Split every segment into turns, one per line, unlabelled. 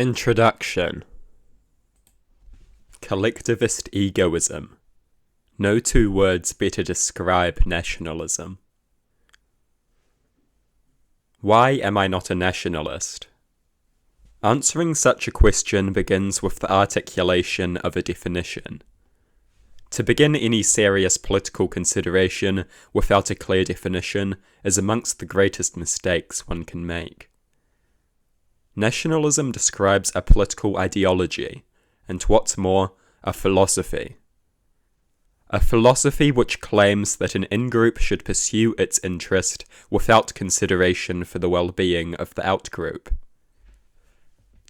Introduction. Collectivist egoism. No two words better describe nationalism. Why am I not a nationalist? Answering such a question begins with the articulation of a definition. To begin any serious political consideration without a clear definition is amongst the greatest mistakes one can make. Nationalism describes a political ideology, and what's more, a philosophy. A philosophy which claims that an in-group should pursue its interest without consideration for the well-being of the out-group.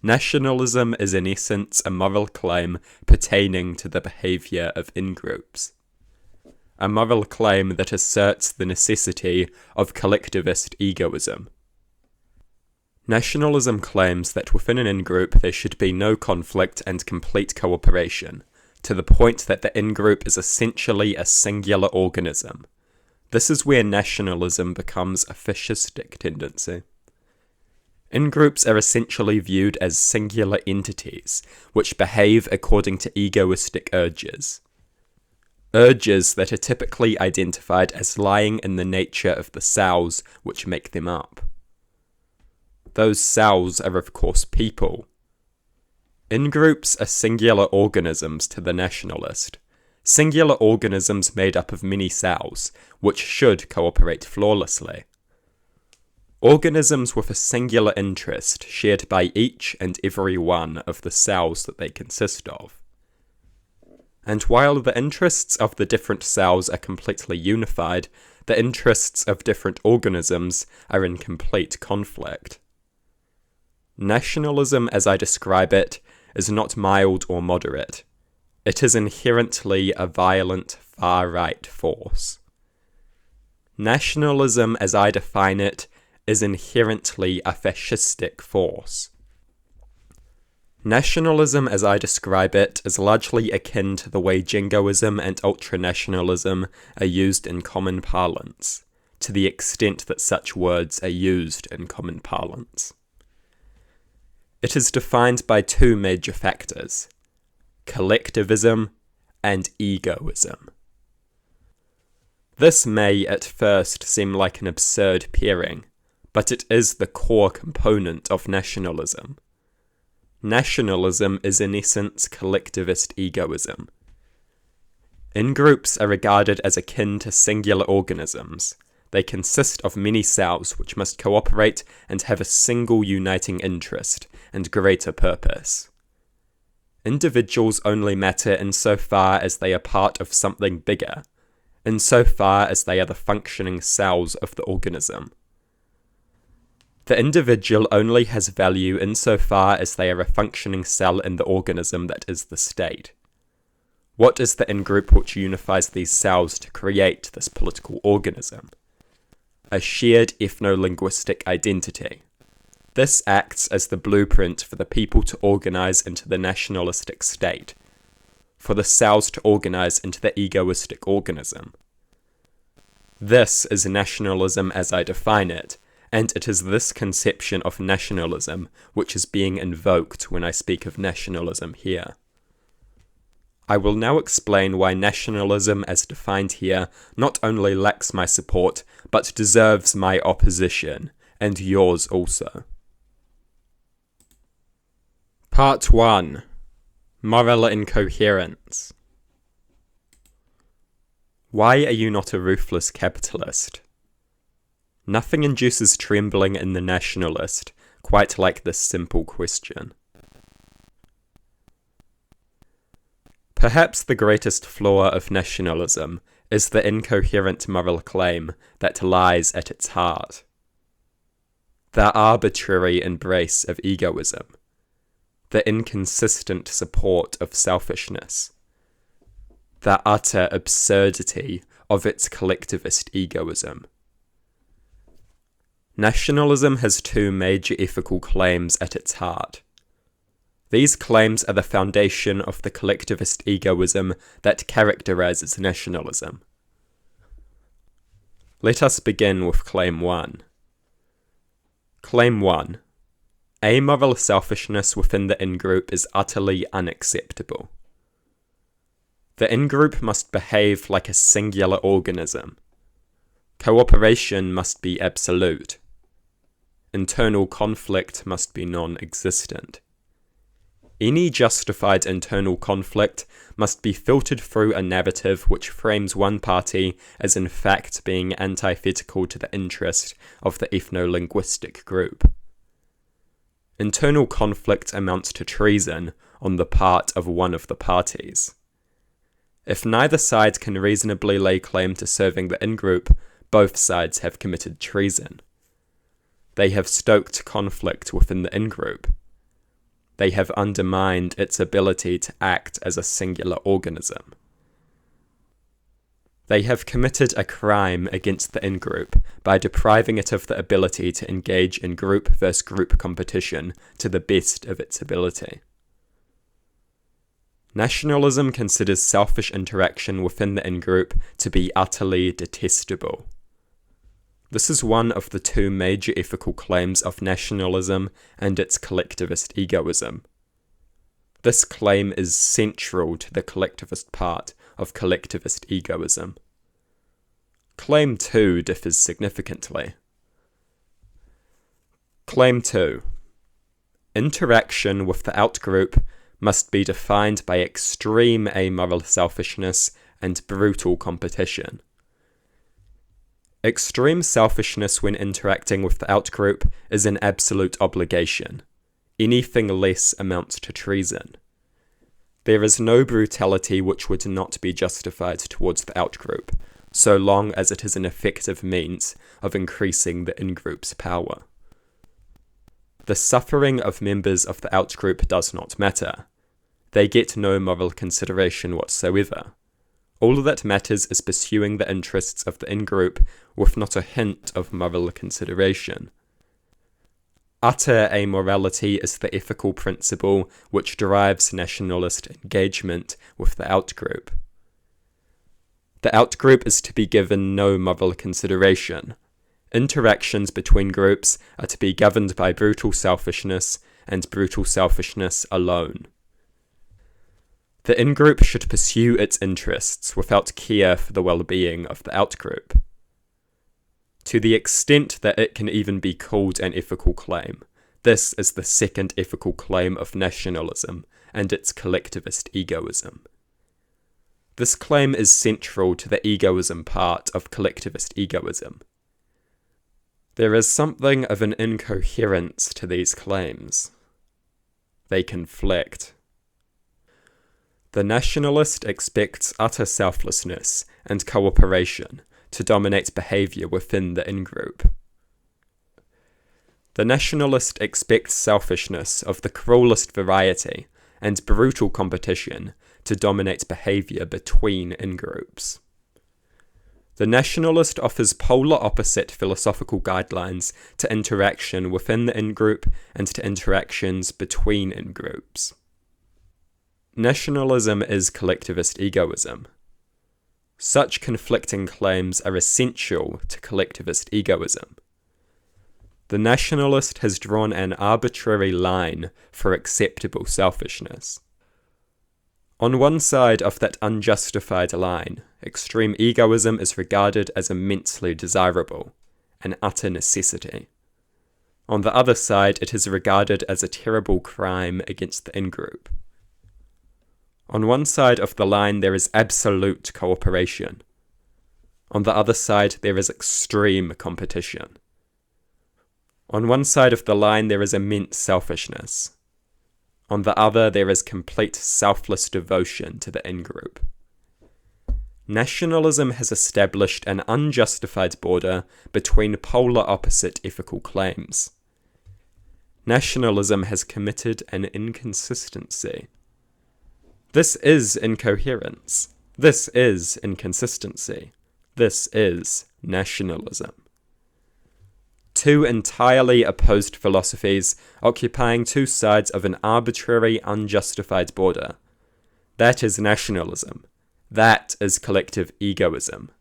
Nationalism is in essence a moral claim pertaining to the behaviour of in-groups. A moral claim that asserts the necessity of collectivist egoism. Nationalism claims that within an in-group there should be no conflict and complete cooperation, to the point that the in-group is essentially a singular organism. This is where nationalism becomes a fascistic tendency. In-groups are essentially viewed as singular entities, which behave according to egoistic urges. Urges that are typically identified as lying in the nature of the cells which make them up. Those cells are of course people. In-groups are singular organisms to the nationalist. Singular organisms made up of many cells, which should cooperate flawlessly. Organisms with a singular interest shared by each and every one of the cells that they consist of. And while the interests of the different cells are completely unified, the interests of different organisms are in complete conflict. Nationalism, as I describe it, is not mild or moderate. It is inherently a violent, far-right force. Nationalism, as I define it, is inherently a fascistic force. Nationalism, as I describe it, is largely akin to the way jingoism and ultranationalism are used in common parlance, to the extent that such words are used in common parlance. It is defined by two major factors: collectivism and egoism. This may at first seem like an absurd pairing, but it is the core component of nationalism. Nationalism is in essence collectivist egoism. In-groups are regarded as akin to singular organisms. They consist of many cells which must cooperate and have a single uniting interest and greater purpose. Individuals only matter insofar as they are part of something bigger, insofar as they are the functioning cells of the organism. The individual only has value insofar as they are a functioning cell in the organism that is the state. What is the in-group which unifies these cells to create this political organism? A shared ethno-linguistic identity. This acts as the blueprint for the people to organize into the nationalistic state, for the cells to organize into the egoistic organism. This is nationalism as I define it, and it is this conception of nationalism which is being invoked when I speak of nationalism here. I will now explain why nationalism as defined here not only lacks my support, but deserves my opposition, and yours also. Part 1. Moral Incoherence. Why are you not a ruthless capitalist? Nothing induces trembling in the nationalist quite like this simple question. Perhaps the greatest flaw of nationalism is the incoherent moral claim that lies at its heart. The arbitrary embrace of egoism. The inconsistent support of selfishness. The utter absurdity of its collectivist egoism. Nationalism has two major ethical claims at its heart. These claims are the foundation of the collectivist egoism that characterizes nationalism. Let us begin with Claim 1. Claim 1. Amoral selfishness within the in-group is utterly unacceptable. The in-group must behave like a singular organism. Cooperation must be absolute. Internal conflict must be non-existent. Any justified internal conflict must be filtered through a narrative which frames one party as in fact being antithetical to the interest of the ethno-linguistic group. Internal conflict amounts to treason on the part of one of the parties. If neither side can reasonably lay claim to serving the in-group, both sides have committed treason. They have stoked conflict within the in-group. They have undermined its ability to act as a singular organism. They have committed a crime against the in-group by depriving it of the ability to engage in group versus group competition to the best of its ability. Nationalism considers selfish interaction within the in-group to be utterly detestable. This is one of the two major ethical claims of nationalism and its collectivist egoism. This claim is central to the collectivist part of collectivist egoism. Claim 2 differs significantly. Claim 2. Interaction with the outgroup must be defined by extreme amoral selfishness and brutal competition. Extreme selfishness when interacting with the outgroup is an absolute obligation. Anything less amounts to treason. There is no brutality which would not be justified towards the outgroup, so long as it is an effective means of increasing the in-group's power. The suffering of members of the outgroup does not matter. They get no moral consideration whatsoever. All that matters is pursuing the interests of the in-group with not a hint of moral consideration. Utter amorality is the ethical principle which drives nationalist engagement with the outgroup. The outgroup is to be given no moral consideration. Interactions between groups are to be governed by brutal selfishness and brutal selfishness alone. The in-group should pursue its interests without care for the well-being of the out-group. To the extent that it can even be called an ethical claim, this is the second ethical claim of nationalism and its collectivist egoism. This claim is central to the egoism part of collectivist egoism. There is something of an incoherence to these claims. They conflict. The nationalist expects utter selflessness and cooperation to dominate behaviour within the in-group. The nationalist expects selfishness of the cruelest variety and brutal competition to dominate behaviour between in-groups. The nationalist offers polar opposite philosophical guidelines to interaction within the in-group and to interactions between in-groups. Nationalism is collectivist egoism. Such conflicting claims are essential to collectivist egoism. The nationalist has drawn an arbitrary line for acceptable selfishness. On one side of that unjustified line, extreme egoism is regarded as immensely desirable, an utter necessity. On the other side, it is regarded as a terrible crime against the in-group. On one side of the line there is absolute cooperation. On the other side there is extreme competition. On one side of the line there is immense selfishness. On the other there is complete selfless devotion to the in-group. Nationalism has established an unjustified border between polar opposite ethical claims. Nationalism has committed an inconsistency. This is incoherence. This is inconsistency. This is nationalism. Two entirely opposed philosophies occupying two sides of an arbitrary, unjustified border. That is nationalism. That is collective egoism.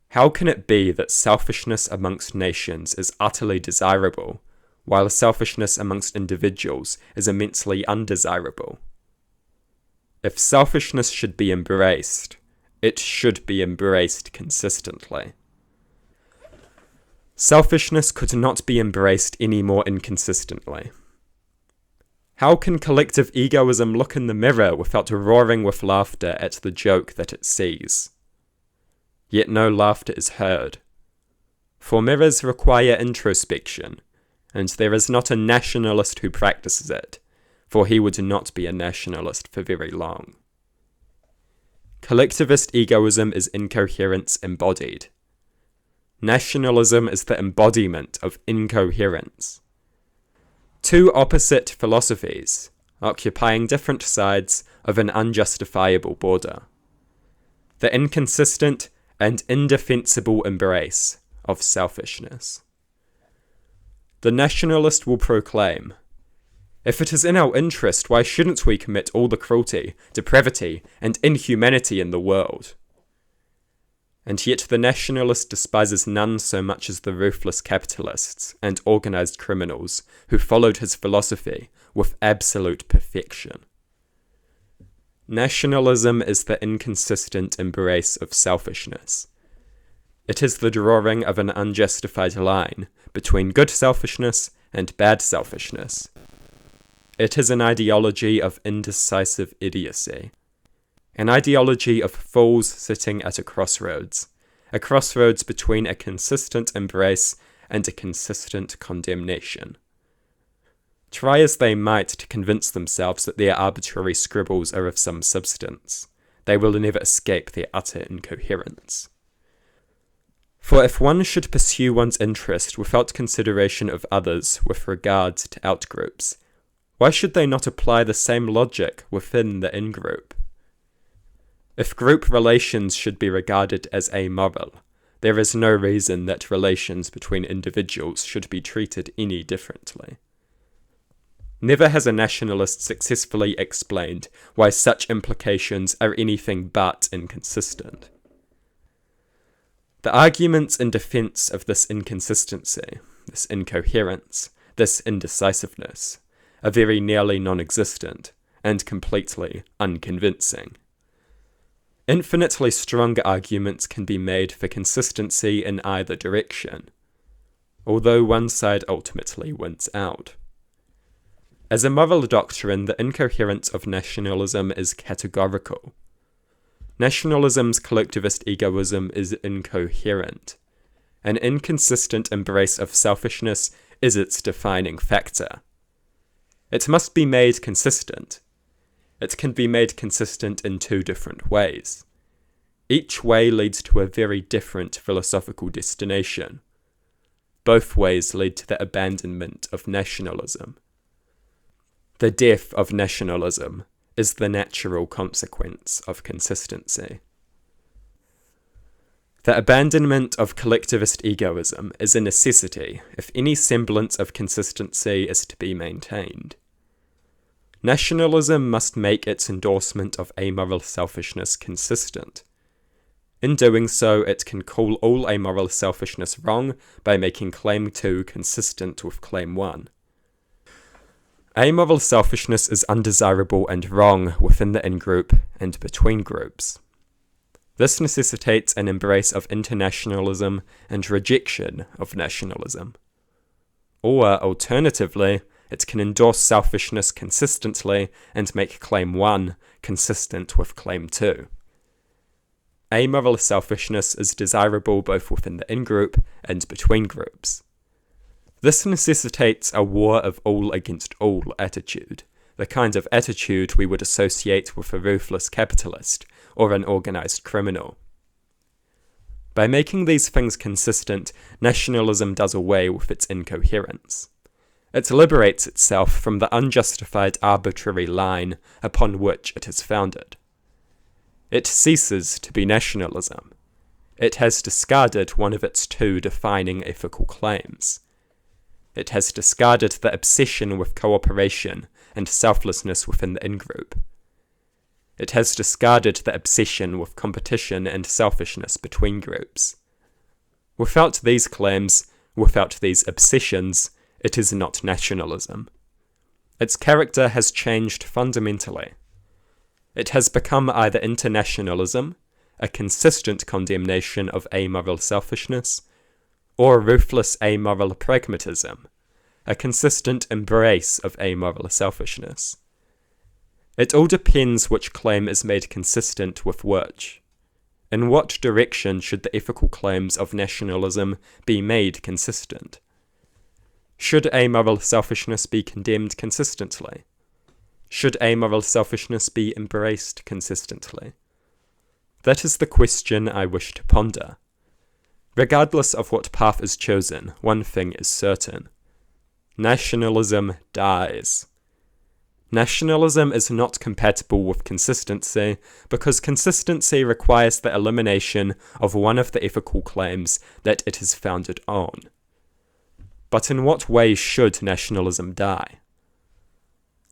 How can it be that selfishness amongst nations is utterly desirable, while selfishness amongst individuals is immensely undesirable. If selfishness should be embraced, it should be embraced consistently. Selfishness could not be embraced any more inconsistently. How can collective egoism look in the mirror without roaring with laughter at the joke that it sees? Yet no laughter is heard. For mirrors require introspection, and there is not a nationalist who practices it, for he would not be a nationalist for very long. Collectivist egoism is incoherence embodied. Nationalism is the embodiment of incoherence. Two opposite philosophies, occupying different sides of an unjustifiable border. The inconsistent and indefensible embrace of selfishness. The nationalist will proclaim, if it is in our interest, why shouldn't we commit all the cruelty, depravity, and inhumanity in the world? And yet the nationalist despises none so much as the ruthless capitalists and organised criminals who followed his philosophy with absolute perfection. Nationalism is the inconsistent embrace of selfishness. It is the drawing of an unjustified line between good selfishness and bad selfishness. It is an ideology of indecisive idiocy. An ideology of fools sitting at a crossroads between a consistent embrace and a consistent condemnation. Try as they might to convince themselves that their arbitrary scribbles are of some substance, they will never escape their utter incoherence. For if one should pursue one's interest without consideration of others with regard to outgroups, why should they not apply the same logic within the in-group? If group relations should be regarded as amoral, there is no reason that relations between individuals should be treated any differently. Never has a nationalist successfully explained why such implications are anything but inconsistent. The arguments in defense of this inconsistency, this incoherence, this indecisiveness, are very nearly non-existent and completely unconvincing. Infinitely stronger arguments can be made for consistency in either direction, although one side ultimately wins out. As a moral doctrine, the incoherence of nationalism is categorical. Nationalism's collectivist egoism is incoherent. An inconsistent embrace of selfishness is its defining factor. It must be made consistent. It can be made consistent in two different ways. Each way leads to a very different philosophical destination. Both ways lead to the abandonment of nationalism. The death of nationalism is the natural consequence of consistency. The abandonment of collectivist egoism is a necessity if any semblance of consistency is to be maintained. Nationalism must make its endorsement of amoral selfishness consistent. In doing so, it can call all amoral selfishness wrong by making claim 2 consistent with claim 1. Amoral selfishness is undesirable and wrong within the in-group and between groups. This necessitates an embrace of internationalism and rejection of nationalism. Or, alternatively, it can endorse selfishness consistently and make claim 1 consistent with claim 2. Amoral selfishness is desirable both within the in-group and between groups. This necessitates a war of all against all attitude, the kind of attitude we would associate with a ruthless capitalist or an organized criminal. By making these things consistent, nationalism does away with its incoherence. It liberates itself from the unjustified arbitrary line upon which it is founded. It ceases to be nationalism. It has discarded one of its two defining ethical claims. It has discarded the obsession with cooperation and selflessness within the in-group. It has discarded the obsession with competition and selfishness between groups. Without these claims, without these obsessions, it is not nationalism. Its character has changed fundamentally. It has become either internationalism, a consistent condemnation of amoral selfishness, or ruthless amoral pragmatism, a consistent embrace of amoral selfishness. It all depends which claim is made consistent with which. In what direction should the ethical claims of nationalism be made consistent? Should amoral selfishness be condemned consistently? Should amoral selfishness be embraced consistently? That is the question I wish to ponder. Regardless of what path is chosen, one thing is certain. Nationalism dies. Nationalism is not compatible with consistency because consistency requires the elimination of one of the ethical claims that it is founded on. But in what way should nationalism die?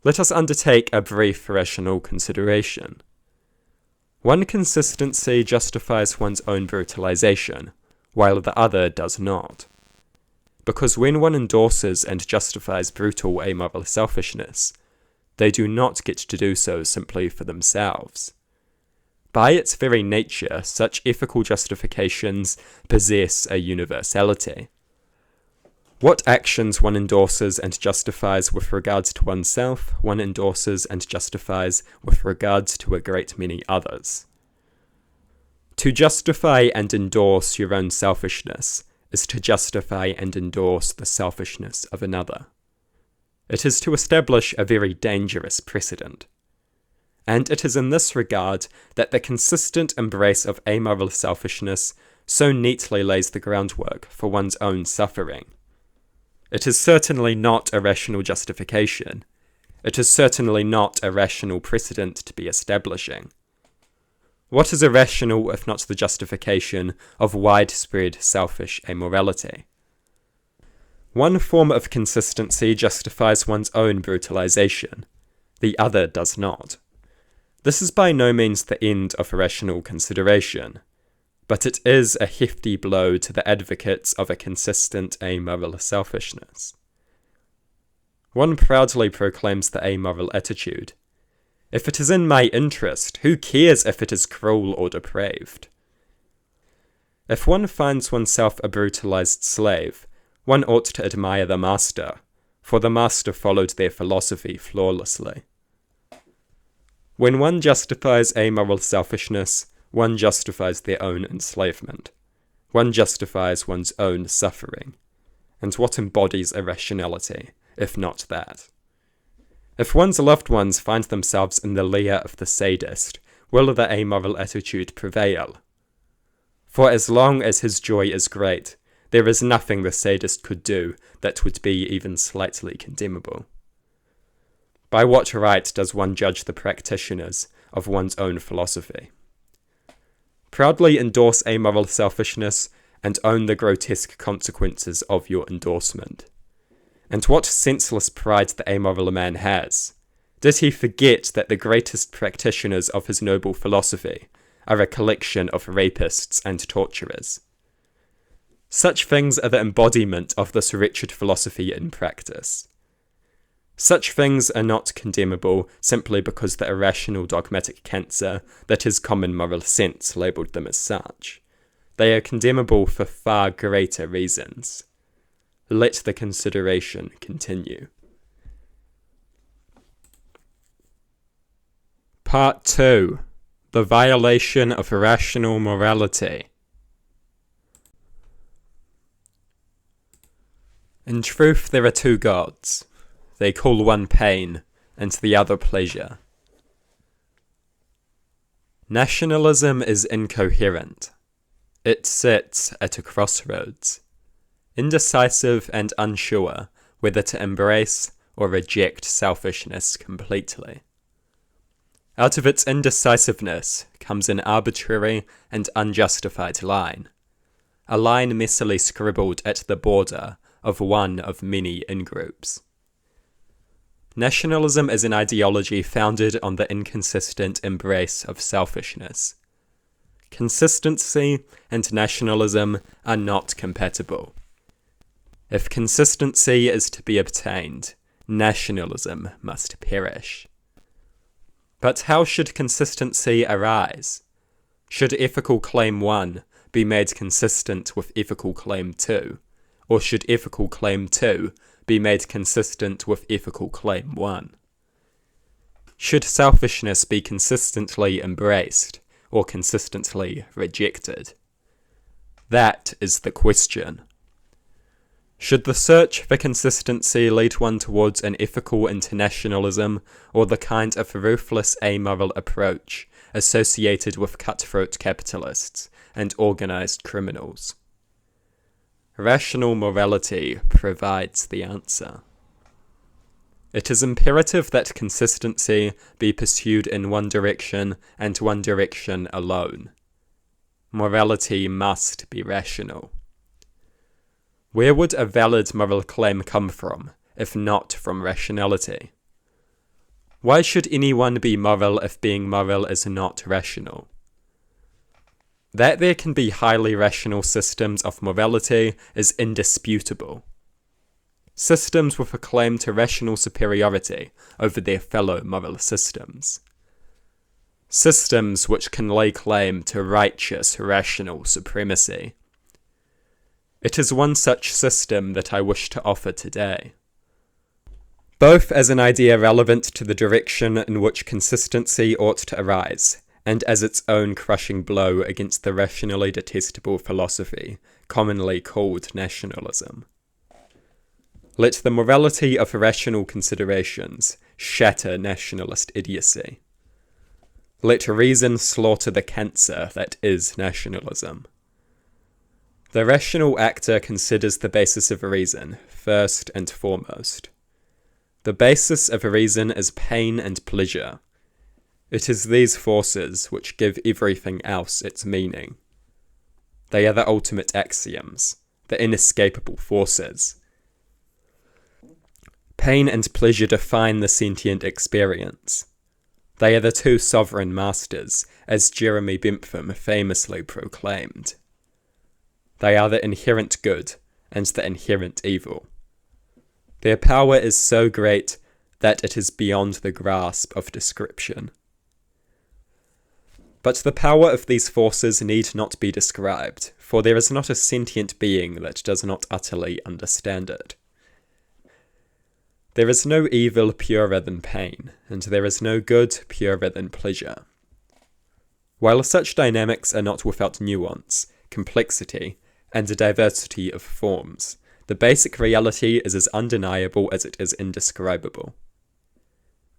Let us undertake a brief rational consideration. One consistency justifies one's own brutalization, while the other does not. Because when one endorses and justifies brutal amoral selfishness, they do not get to do so simply for themselves. By its very nature, such ethical justifications possess a universality. What actions one endorses and justifies with regards to oneself, one endorses and justifies with regards to a great many others. To justify and endorse your own selfishness is to justify and endorse the selfishness of another. It is to establish a very dangerous precedent. And it is in this regard that the consistent embrace of amoral selfishness so neatly lays the groundwork for one's own suffering. It is certainly not a rational justification. It is certainly not a rational precedent to be establishing. What is irrational if not the justification of widespread selfish amorality? One form of consistency justifies one's own brutalization. The other does not. This is by no means the end of irrational consideration, but it is a hefty blow to the advocates of a consistent amoral selfishness. One proudly proclaims the amoral attitude. If it is in my interest, who cares if it is cruel or depraved? If one finds oneself a brutalized slave, one ought to admire the master, for the master followed their philosophy flawlessly. When one justifies amoral selfishness, one justifies their own enslavement. One justifies one's own suffering. And what embodies irrationality, if not that? If one's loved ones find themselves in the lair of the sadist, will the amoral attitude prevail? For as long as his joy is great, there is nothing the sadist could do that would be even slightly condemnable. By what right does one judge the practitioners of one's own philosophy? Proudly endorse amoral selfishness and own the grotesque consequences of your endorsement. And what senseless pride the amoral man has! Did he forget that the greatest practitioners of his noble philosophy are a collection of rapists and torturers? Such things are the embodiment of this wretched philosophy in practice. Such things are not condemnable simply because the irrational dogmatic cancer that is common moral sense labelled them as such. They are condemnable for far greater reasons. Let the consideration continue. Part 2. The violation of irrational morality. In truth, there are two gods. They call one pain, and the other pleasure. Nationalism is incoherent. It sits at a crossroads, indecisive and unsure whether to embrace or reject selfishness completely. Out of its indecisiveness comes an arbitrary and unjustified line, a line messily scribbled at the border of one of many in-groups. Nationalism is an ideology founded on the inconsistent embrace of selfishness. Consistency and nationalism are not compatible. If consistency is to be obtained, nationalism must perish. But how should consistency arise? Should ethical claim 1 be made consistent with ethical claim 2, or should ethical claim 2 be made consistent with ethical claim 1? Should selfishness be consistently embraced, or consistently rejected? That is the question. Should the search for consistency lead one towards an ethical internationalism, or the kind of ruthless amoral approach associated with cutthroat capitalists and organized criminals? Rational morality provides the answer. It is imperative that consistency be pursued in one direction and one direction alone. Morality must be rational. Where would a valid moral claim come from, if not from rationality? Why should anyone be moral if being moral is not rational? That there can be highly rational systems of morality is indisputable. Systems with a claim to rational superiority over their fellow moral systems. Systems which can lay claim to righteous, rational supremacy. It is one such system that I wish to offer today. Both as an idea relevant to the direction in which consistency ought to arise, and as its own crushing blow against the rationally detestable philosophy commonly called nationalism. Let the morality of rational considerations shatter nationalist idiocy. Let reason slaughter the cancer that is nationalism. The rational actor considers the basis of reason, first and foremost. The basis of reason is pain and pleasure. It is these forces which give everything else its meaning. They are the ultimate axioms, the inescapable forces. Pain and pleasure define the sentient experience. They are the two sovereign masters, as Jeremy Bentham famously proclaimed. They are the inherent good and the inherent evil. Their power is so great that it is beyond the grasp of description. But the power of these forces need not be described, for there is not a sentient being that does not utterly understand it. There is no evil purer than pain, and there is no good purer than pleasure. While such dynamics are not without nuance, complexity, and a diversity of forms, the basic reality is as undeniable as it is indescribable.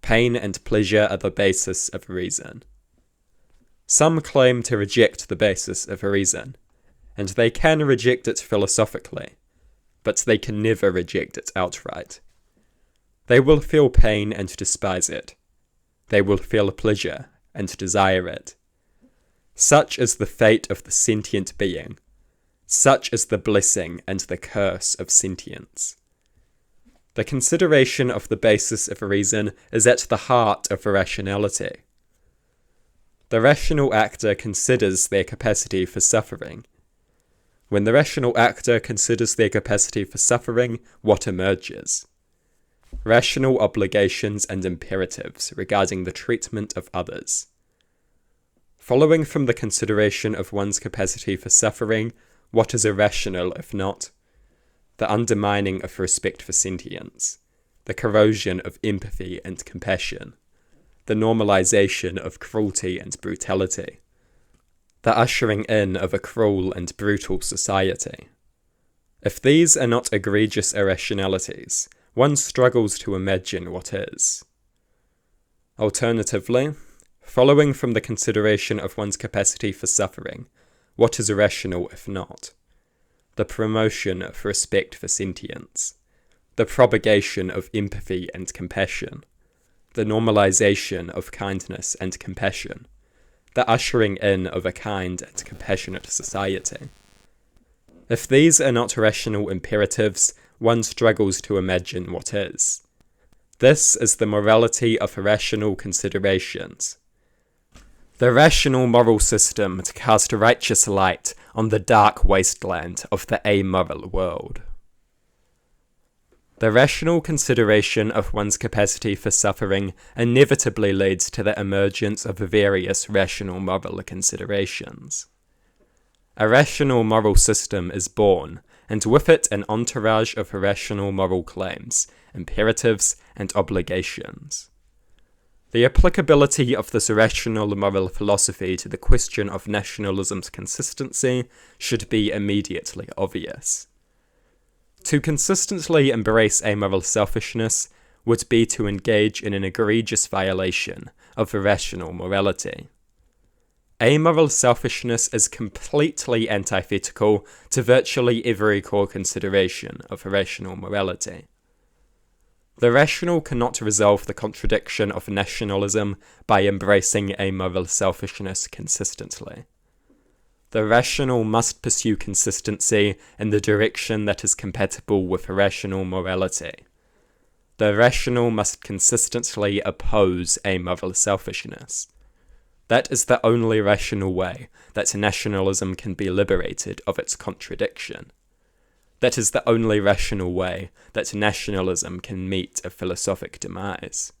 Pain and pleasure are the basis of reason. Some claim to reject the basis of reason, and they can reject it philosophically, but they can never reject it outright. They will feel pain and despise it. They will feel pleasure and desire it. Such is the fate of the sentient being. Such is the blessing and the curse of sentience. The consideration of the basis of reason is at the heart of rationality. The rational actor considers their capacity for suffering. When the rational actor considers their capacity for suffering, what emerges? Rational obligations and imperatives regarding the treatment of others. Following from the consideration of one's capacity for suffering, what is irrational if not? The undermining of respect for sentience, the corrosion of empathy and compassion, the normalization of cruelty and brutality, the ushering in of a cruel and brutal society. If these are not egregious irrationalities, one struggles to imagine what is. Alternatively, following from the consideration of one's capacity for suffering, what is irrational if not? The promotion of respect for sentience, the propagation of empathy and compassion, the normalization of kindness and compassion, the ushering in of a kind and compassionate society. If these are not rational imperatives, one struggles to imagine what is. This is the morality of rational considerations. The rational moral system to cast righteous light on the dark wasteland of the amoral world. The rational consideration of one's capacity for suffering inevitably leads to the emergence of various rational moral considerations. A rational moral system is born, and with it an entourage of irrational moral claims, imperatives, and obligations. The applicability of this irrational moral philosophy to the question of nationalism's consistency should be immediately obvious. To consistently embrace amoral selfishness would be to engage in an egregious violation of irrational morality. Amoral selfishness is completely antithetical to virtually every core consideration of irrational morality. The rational cannot resolve the contradiction of nationalism by embracing amoral selfishness consistently. The rational must pursue consistency in the direction that is compatible with irrational morality. The rational must consistently oppose amoral selfishness. That is the only rational way that nationalism can be liberated of its contradiction. That is the only rational way that nationalism can meet a philosophic demise.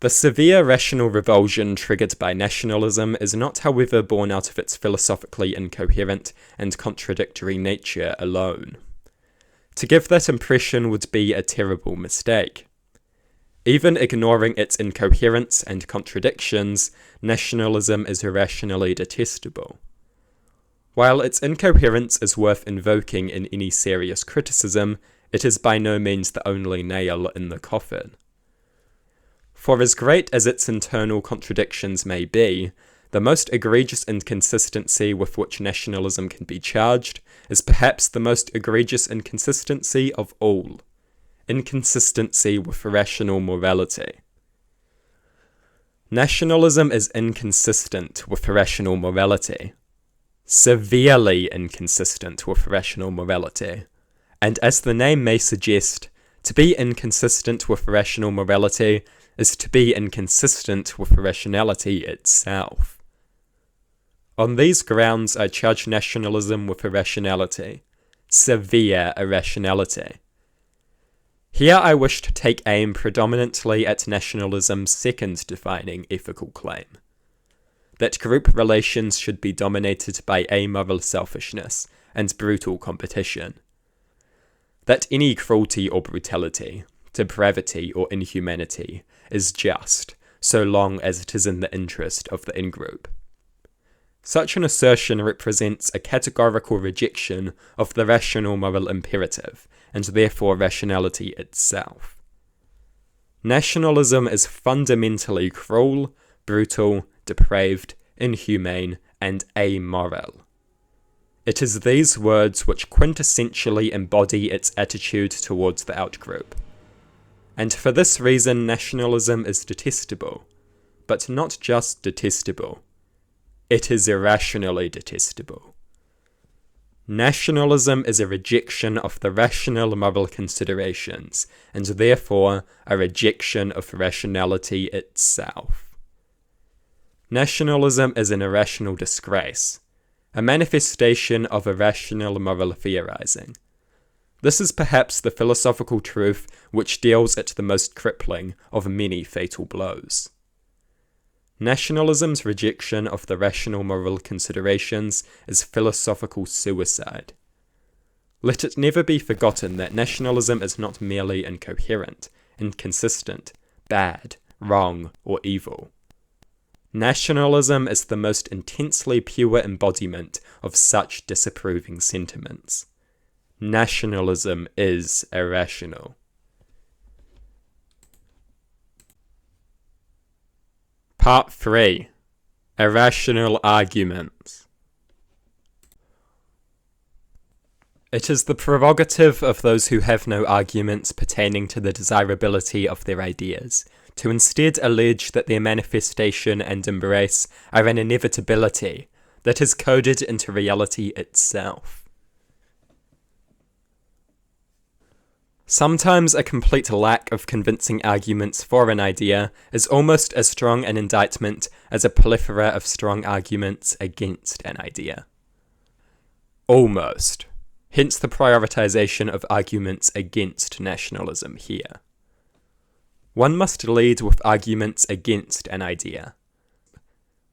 The severe rational revulsion triggered by nationalism is not, however, born out of its philosophically incoherent and contradictory nature alone. To give that impression would be a terrible mistake. Even ignoring its incoherence and contradictions, nationalism is irrationally detestable. While its incoherence is worth invoking in any serious criticism, it is by no means the only nail in the coffin. For as great as its internal contradictions may be, the most egregious inconsistency with which nationalism can be charged is perhaps the most egregious inconsistency of all: inconsistency with irrational morality. Nationalism is inconsistent with irrational morality, severely inconsistent with irrational morality, and as the name may suggest, to be inconsistent with irrational morality is to be inconsistent with irrationality itself. On these grounds I charge nationalism with irrationality, severe irrationality. Here I wish to take aim predominantly at nationalism's second defining ethical claim: that group relations should be dominated by amoral selfishness and brutal competition. That any cruelty or brutality, depravity or inhumanity is just, so long as it is in the interest of the in-group. Such an assertion represents a categorical rejection of the rational moral imperative, and therefore rationality itself. Nationalism is fundamentally cruel, brutal, depraved, inhumane, and amoral. It is these words which quintessentially embody its attitude towards the outgroup. And for this reason nationalism is detestable, but not just detestable. It is irrationally detestable. Nationalism is a rejection of the rational moral considerations, and therefore a rejection of rationality itself. Nationalism is an irrational disgrace, a manifestation of irrational moral theorizing. This is perhaps the philosophical truth which deals it the most crippling of many fatal blows. Nationalism's rejection of the rational moral considerations is philosophical suicide. Let it never be forgotten that nationalism is not merely incoherent, inconsistent, bad, wrong, or evil. Nationalism is the most intensely pure embodiment of such disapproving sentiments. Nationalism is irrational. Part 3. Irrational Arguments. It is the prerogative of those who have no arguments pertaining to the desirability of their ideas to instead allege that their manifestation and embrace are an inevitability that is coded into reality itself. Sometimes a complete lack of convincing arguments for an idea is almost as strong an indictment as a plethora of strong arguments against an idea. Almost. Hence the prioritization of arguments against nationalism here. One must lead with arguments against an idea.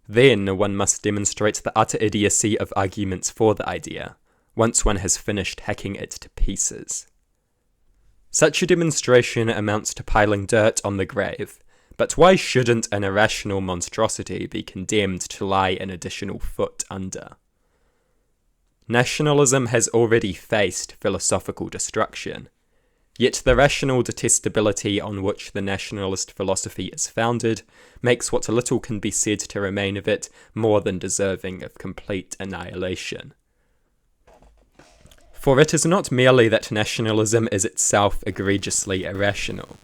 Then one must demonstrate the utter idiocy of arguments for the idea, once one has finished hacking it to pieces. Such a demonstration amounts to piling dirt on the grave, but why shouldn't an irrational monstrosity be condemned to lie an additional foot under? Nationalism has already faced philosophical destruction, yet the rational detestability on which the nationalist philosophy is founded makes what little can be said to remain of it more than deserving of complete annihilation. For it is not merely that nationalism is itself egregiously irrational.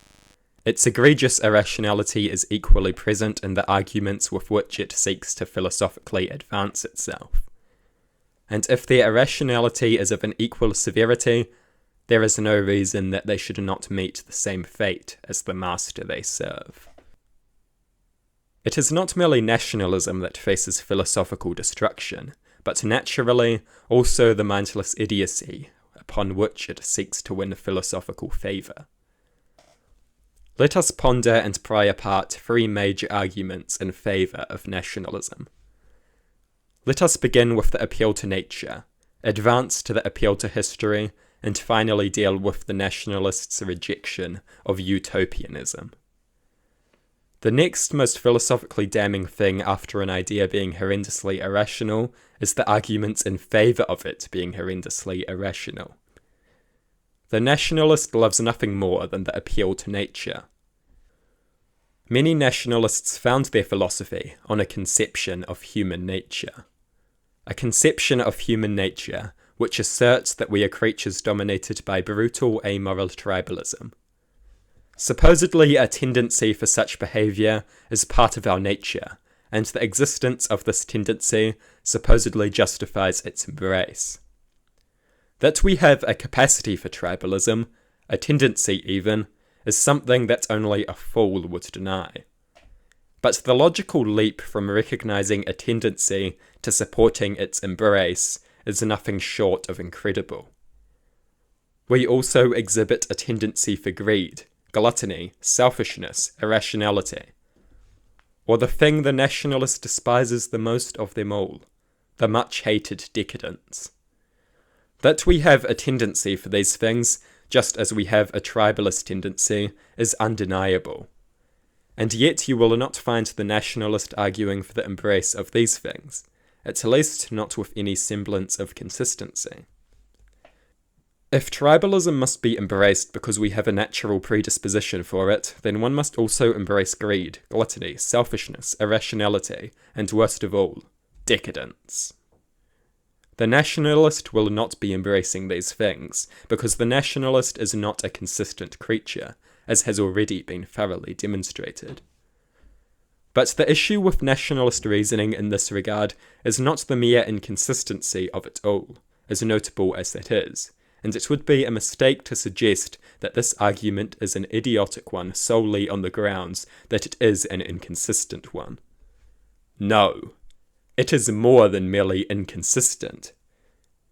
Its egregious irrationality is equally present in the arguments with which it seeks to philosophically advance itself. And if their irrationality is of an equal severity, there is no reason that they should not meet the same fate as the master they serve. It is not merely nationalism that faces philosophical destruction, but naturally also the mindless idiocy upon which it seeks to win philosophical favour. Let us ponder and pry apart three major arguments in favour of nationalism. Let us begin with the appeal to nature, advance to the appeal to history, and finally deal with the nationalists' rejection of utopianism. The next most philosophically damning thing after an idea being horrendously irrational is the arguments in favour of it being horrendously irrational. The nationalist loves nothing more than the appeal to nature. Many nationalists found their philosophy on a conception of human nature. A conception of human nature which asserts that we are creatures dominated by brutal, amoral tribalism. Supposedly a tendency for such behaviour is part of our nature, and the existence of this tendency supposedly justifies its embrace. That we have a capacity for tribalism, a tendency even, is something that only a fool would deny. But the logical leap from recognising a tendency to supporting its embrace is nothing short of incredible. We also exhibit a tendency for greed, gluttony, selfishness, irrationality. Or the thing the nationalist despises the most of them all, the much-hated decadence. That we have a tendency for these things, just as we have a tribalist tendency, is undeniable. And yet you will not find the nationalist arguing for the embrace of these things, at least not with any semblance of consistency. If tribalism must be embraced because we have a natural predisposition for it, then one must also embrace greed, gluttony, selfishness, irrationality, and worst of all, decadence. The nationalist will not be embracing these things, because the nationalist is not a consistent creature, as has already been thoroughly demonstrated. But the issue with nationalist reasoning in this regard is not the mere inconsistency of it all, as notable as that is, and it would be a mistake to suggest that this argument is an idiotic one solely on the grounds that it is an inconsistent one. No, it is more than merely inconsistent.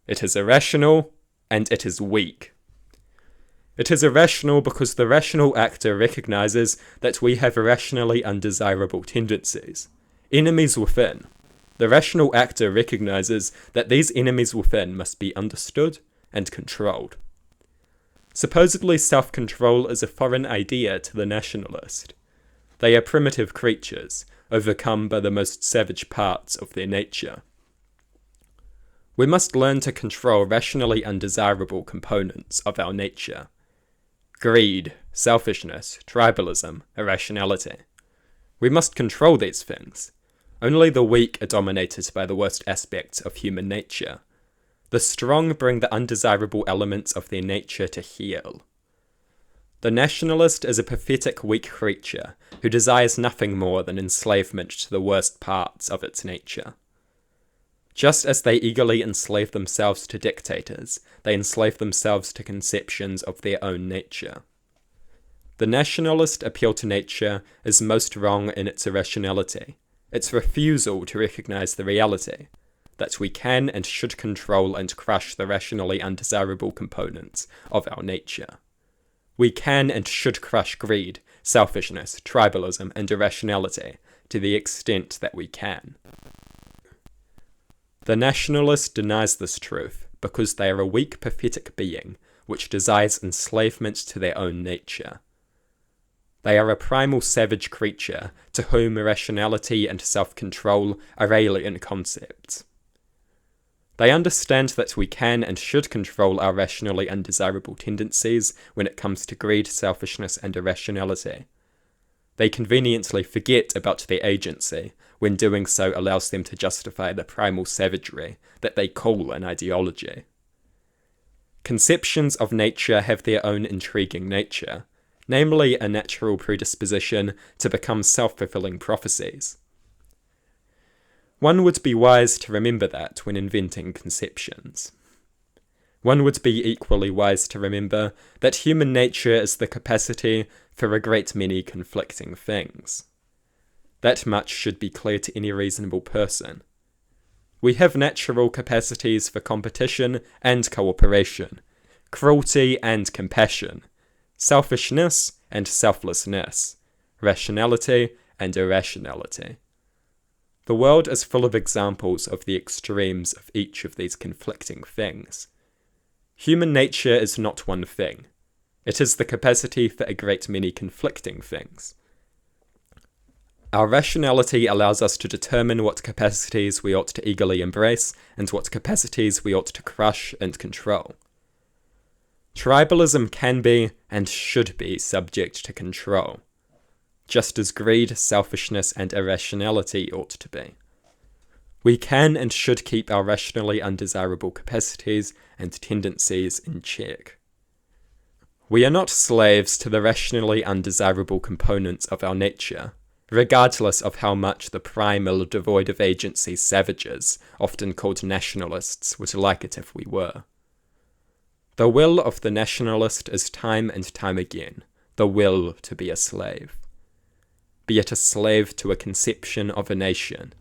It is irrational, and it is weak. It is irrational because the rational actor recognizes that we have irrationally undesirable tendencies, enemies within. The rational actor recognizes that these enemies within must be understood and controlled. Supposedly self-control is a foreign idea to the nationalist. They are primitive creatures, overcome by the most savage parts of their nature. We must learn to control rationally undesirable components of our nature. Greed, selfishness, tribalism, irrationality. We must control these things. Only the weak are dominated by the worst aspects of human nature. The strong bring the undesirable elements of their nature to heel. The nationalist is a pathetic weak creature who desires nothing more than enslavement to the worst parts of its nature. Just as they eagerly enslave themselves to dictators, they enslave themselves to conceptions of their own nature. The nationalist appeal to nature is most wrong in its irrationality, its refusal to recognize the reality, that we can and should control and crush the rationally undesirable components of our nature. We can and should crush greed, selfishness, tribalism, and irrationality to the extent that we can. The nationalist denies this truth because they are a weak, pathetic being which desires enslavement to their own nature. They are a primal savage creature to whom irrationality and self-control are alien concepts. They understand that we can and should control our rationally undesirable tendencies when it comes to greed, selfishness, and irrationality. They conveniently forget about their agency when doing so allows them to justify the primal savagery that they call an ideology. Conceptions of nature have their own intriguing nature, namely a natural predisposition to become self-fulfilling prophecies. One would be wise to remember that when inventing conceptions. One would be equally wise to remember that human nature is the capacity for a great many conflicting things. That much should be clear to any reasonable person. We have natural capacities for competition and cooperation, cruelty and compassion, selfishness and selflessness, rationality and irrationality. The world is full of examples of the extremes of each of these conflicting things. Human nature is not one thing. It is the capacity for a great many conflicting things. Our rationality allows us to determine what capacities we ought to eagerly embrace and what capacities we ought to crush and control. Tribalism can be and should be subject to control, just as greed, selfishness, and irrationality ought to be. We can and should keep our rationally undesirable capacities and tendencies in check. We are not slaves to the rationally undesirable components of our nature, regardless of how much the primal, devoid of agency savages, often called nationalists, would like it if we were. The will of the nationalist is time and time again the will to be a slave. Be it a slave to a conception of a nation,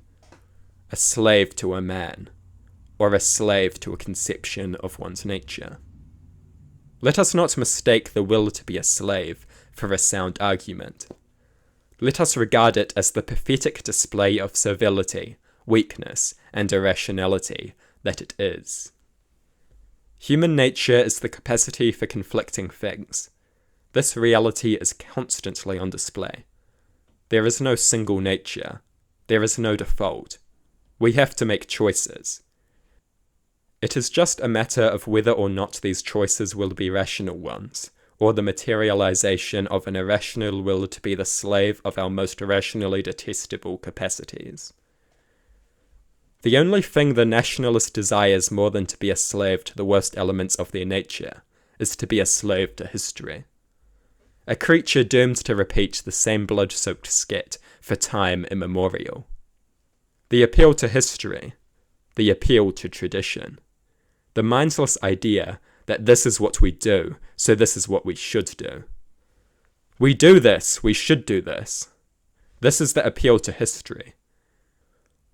a slave to a man, or a slave to a conception of one's nature. Let us not mistake the will to be a slave for a sound argument. Let us regard it as the pathetic display of servility, weakness, and irrationality that it is. Human nature is the capacity for conflicting things. This reality is constantly on display. There is no single nature. There is no default. We have to make choices. It is just a matter of whether or not these choices will be rational ones, or the materialization of an irrational will to be the slave of our most rationally detestable capacities. The only thing the nationalist desires more than to be a slave to the worst elements of their nature is to be a slave to history. A creature doomed to repeat the same blood-soaked scat for time immemorial. The appeal to history, the appeal to tradition, the mindless idea that this is what we do, so this is what we should do. We do this, we should do this. This is the appeal to history.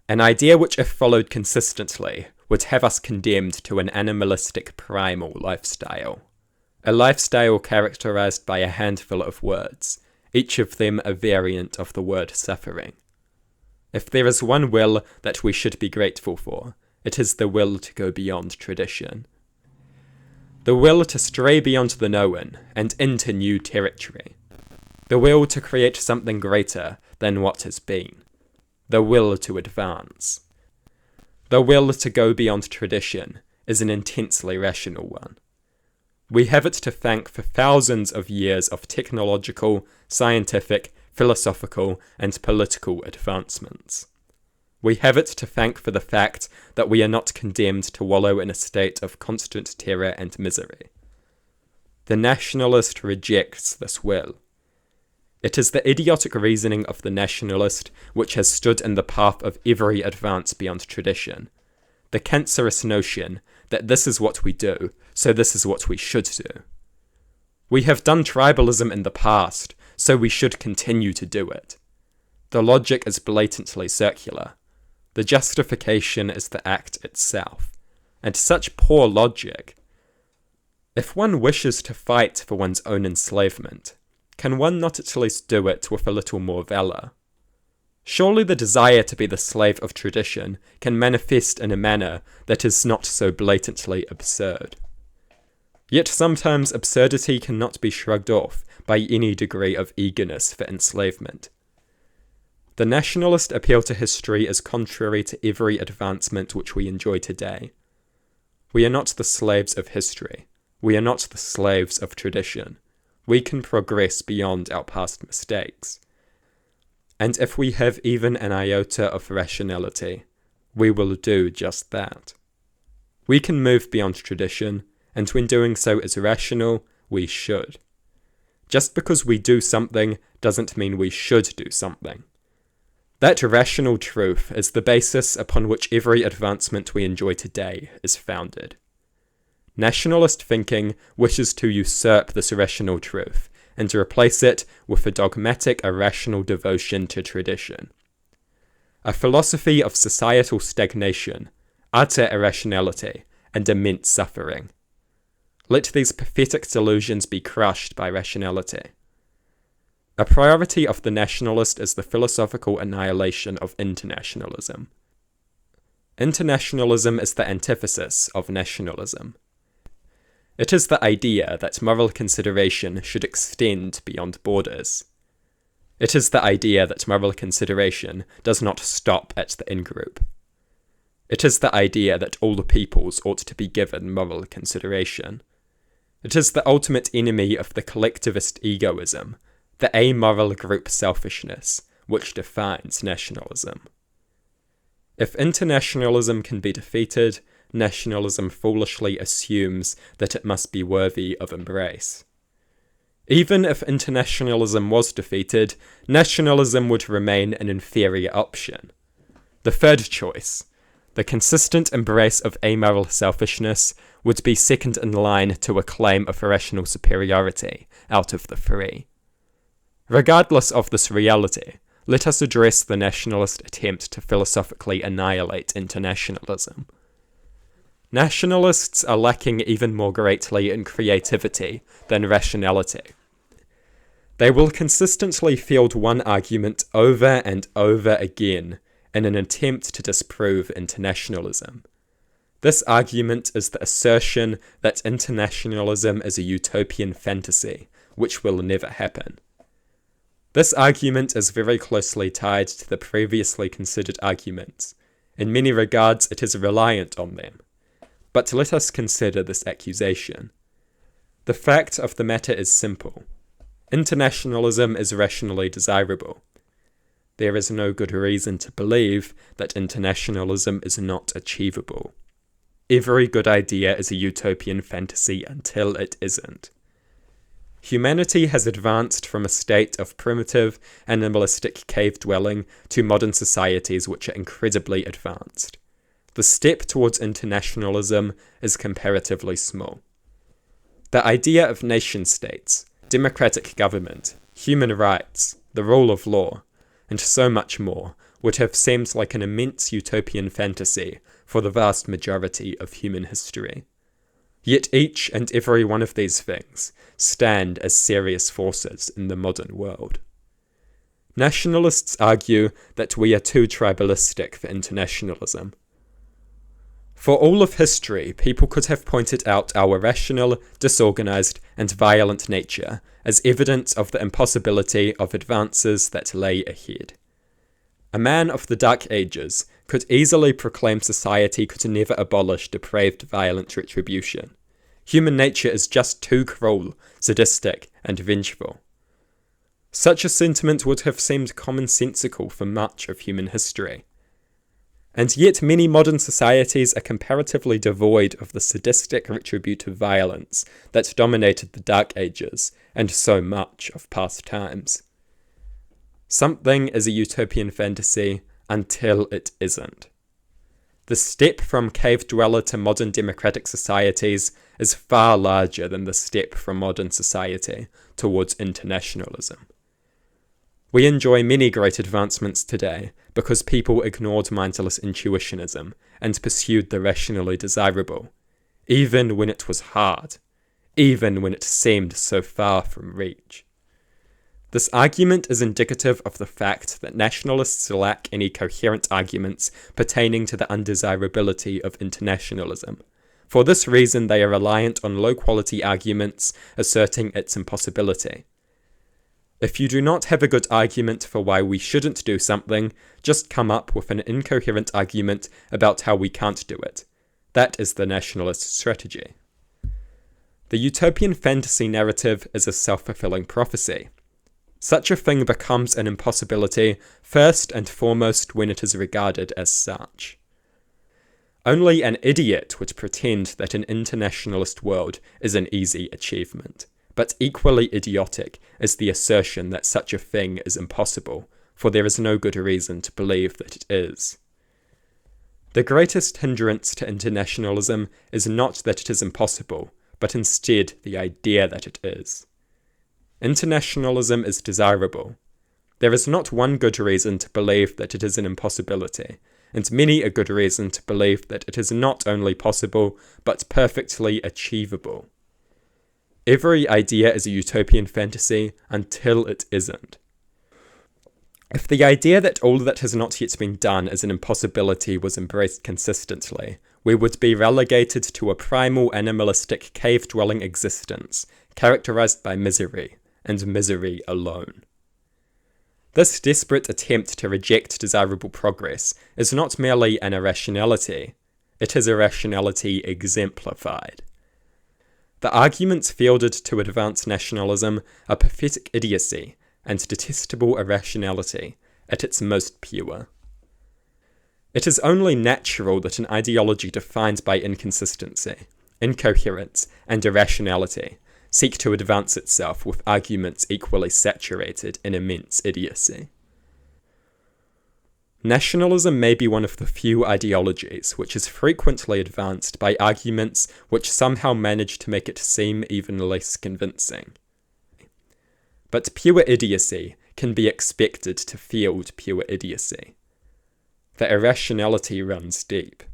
An idea which, if followed consistently, would have us condemned to an animalistic primal lifestyle. A lifestyle characterized by a handful of words, each of them a variant of the word suffering. If there is one will that we should be grateful for, it is the will to go beyond tradition. The will to stray beyond the known and into new territory. The will to create something greater than what has been. The will to advance. The will to go beyond tradition is an intensely rational one. We have it to thank for thousands of years of technological, scientific, philosophical, and political advancements. We have it to thank for the fact that we are not condemned to wallow in a state of constant terror and misery. The nationalist rejects this will. It is the idiotic reasoning of the nationalist which has stood in the path of every advance beyond tradition. The cancerous notion that this is what we do, so this is what we should do. We have done tribalism in the past, so we should continue to do it. The logic is blatantly circular. The justification is the act itself, and such poor logic. If one wishes to fight for one's own enslavement, can one not at least do it with a little more valour? Surely the desire to be the slave of tradition can manifest in a manner that is not so blatantly absurd. Yet sometimes absurdity cannot be shrugged off by any degree of eagerness for enslavement. The nationalist appeal to history is contrary to every advancement which we enjoy today. We are not the slaves of history. We are not the slaves of tradition. We can progress beyond our past mistakes. And if we have even an iota of rationality, we will do just that. We can move beyond tradition, and when doing so is rational, we should. Just because we do something doesn't mean we should do something. That rational truth is the basis upon which every advancement we enjoy today is founded. Nationalist thinking wishes to usurp this rational truth and to replace it with a dogmatic, irrational devotion to tradition. A philosophy of societal stagnation, utter irrationality, and immense suffering. Let these pathetic delusions be crushed by rationality. A priority of the nationalist is the philosophical annihilation of internationalism. Internationalism is the antithesis of nationalism. It is the idea that moral consideration should extend beyond borders. It is the idea that moral consideration does not stop at the in-group. It is the idea that all the peoples ought to be given moral consideration. It is the ultimate enemy of the collectivist egoism, the amoral group selfishness, which defines nationalism. If internationalism can be defeated, nationalism foolishly assumes that it must be worthy of embrace. Even if internationalism was defeated, nationalism would remain an inferior option. The third choice, the consistent embrace of amoral selfishness, would be second in line to a claim of rational superiority out of the three. Regardless of this reality, let us address the nationalist attempt to philosophically annihilate internationalism. Nationalists are lacking even more greatly in creativity than rationality. They will consistently field one argument over and over again in an attempt to disprove internationalism. This argument is the assertion that internationalism is a utopian fantasy, which will never happen. This argument is very closely tied to the previously considered arguments. In many regards, it is reliant on them. But let us consider this accusation. The fact of the matter is simple. Internationalism is rationally desirable. There is no good reason to believe that internationalism is not achievable. Every good idea is a utopian fantasy until it isn't. Humanity has advanced from a state of primitive, animalistic cave dwelling to modern societies which are incredibly advanced. The step towards internationalism is comparatively small. The idea of nation-states, democratic government, human rights, the rule of law, and so much more would have seemed like an immense utopian fantasy for the vast majority of human history. Yet each and every one of these things stand as serious forces in the modern world. Nationalists argue that we are too tribalistic for internationalism. For all of history, people could have pointed out our irrational, disorganized, and violent nature as evidence of the impossibility of advances that lay ahead. A man of the Dark Ages could easily proclaim society could never abolish depraved, violent retribution. Human nature is just too cruel, sadistic, and vengeful. Such a sentiment would have seemed commonsensical for much of human history. And yet many modern societies are comparatively devoid of the sadistic retributive violence that dominated the Dark Ages and so much of past times. Something is a utopian fantasy until it isn't. The step from cave dweller to modern democratic societies is far larger than the step from modern society towards internationalism. We enjoy many great advancements today because people ignored mindless intuitionism and pursued the rationally desirable, even when it was hard, even when it seemed so far from reach. This argument is indicative of the fact that nationalists lack any coherent arguments pertaining to the undesirability of internationalism. For this reason, they are reliant on low-quality arguments asserting its impossibility. If you do not have a good argument for why we shouldn't do something, just come up with an incoherent argument about how we can't do it. That is the nationalist strategy. The utopian fantasy narrative is a self-fulfilling prophecy. Such a thing becomes an impossibility first and foremost when it is regarded as such. Only an idiot would pretend that an internationalist world is an easy achievement, but equally idiotic is the assertion that such a thing is impossible, for there is no good reason to believe that it is. The greatest hindrance to internationalism is not that it is impossible, but instead the idea that it is. Internationalism is desirable. There is not one good reason to believe that it is an impossibility, and many a good reason to believe that it is not only possible, but perfectly achievable. Every idea is a utopian fantasy until it isn't. If the idea that all that has not yet been done is an impossibility was embraced consistently, we would be relegated to a primal animalistic cave-dwelling existence, characterized by misery, and misery alone. This desperate attempt to reject desirable progress is not merely an irrationality, it is irrationality exemplified. The arguments fielded to advance nationalism are pathetic idiocy and detestable irrationality at its most pure. It is only natural that an ideology defined by inconsistency, incoherence, and irrationality seek to advance itself with arguments equally saturated in immense idiocy. Nationalism may be one of the few ideologies which is frequently advanced by arguments which somehow manage to make it seem even less convincing. But pure idiocy can be expected to field pure idiocy. The irrationality runs deep.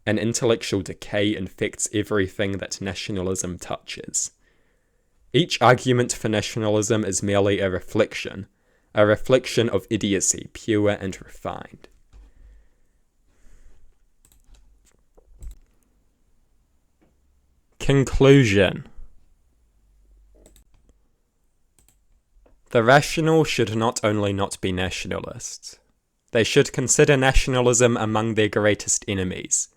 An intellectual decay infects everything that nationalism touches. Each argument for nationalism is merely a reflection of idiocy, pure and refined. Conclusion. The rational should not only not be nationalists, they should consider nationalism among their greatest enemies.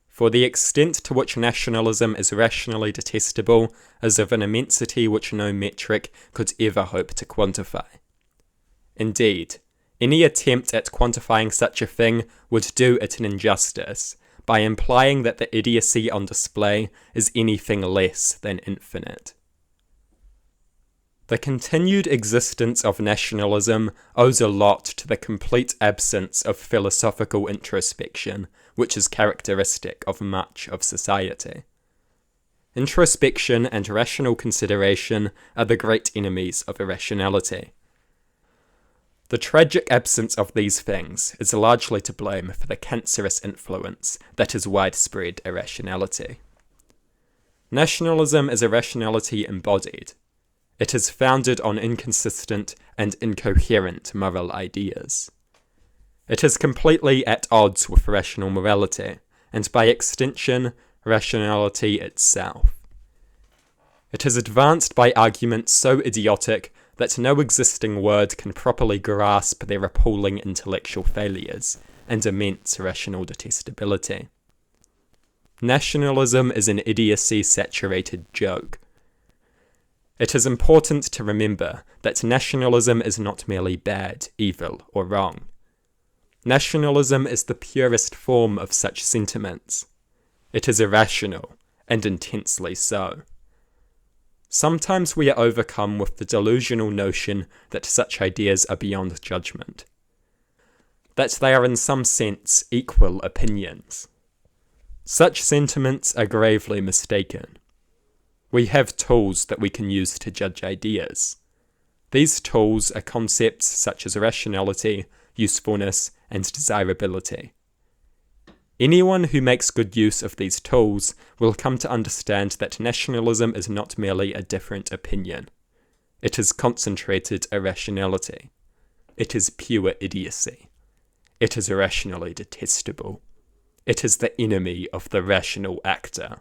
For the extent to which nationalism is rationally detestable is of an immensity which no metric could ever hope to quantify. Indeed, any attempt at quantifying such a thing would do it an injustice, by implying that the idiocy on display is anything less than infinite. The continued existence of nationalism owes a lot to the complete absence of philosophical introspection, which is characteristic of much of society. Introspection and rational consideration are the great enemies of irrationality. The tragic absence of these things is largely to blame for the cancerous influence that is widespread irrationality. Nationalism is irrationality embodied. It is founded on inconsistent and incoherent moral ideas. It is completely at odds with rational morality, and by extension, rationality itself. It is advanced by arguments so idiotic that no existing word can properly grasp their appalling intellectual failures and immense rational detestability. Nationalism is an idiocy-saturated joke. It is important to remember that nationalism is not merely bad, evil, or wrong. Nationalism is the purest form of such sentiments. It is irrational, and intensely so. Sometimes we are overcome with the delusional notion that such ideas are beyond judgment, that they are in some sense equal opinions. Such sentiments are gravely mistaken. We have tools that we can use to judge ideas. These tools are concepts such as rationality, usefulness, and desirability. Anyone who makes good use of these tools will come to understand that nationalism is not merely a different opinion. It is concentrated irrationality. It is pure idiocy. It is irrationally detestable. It is the enemy of the rational actor.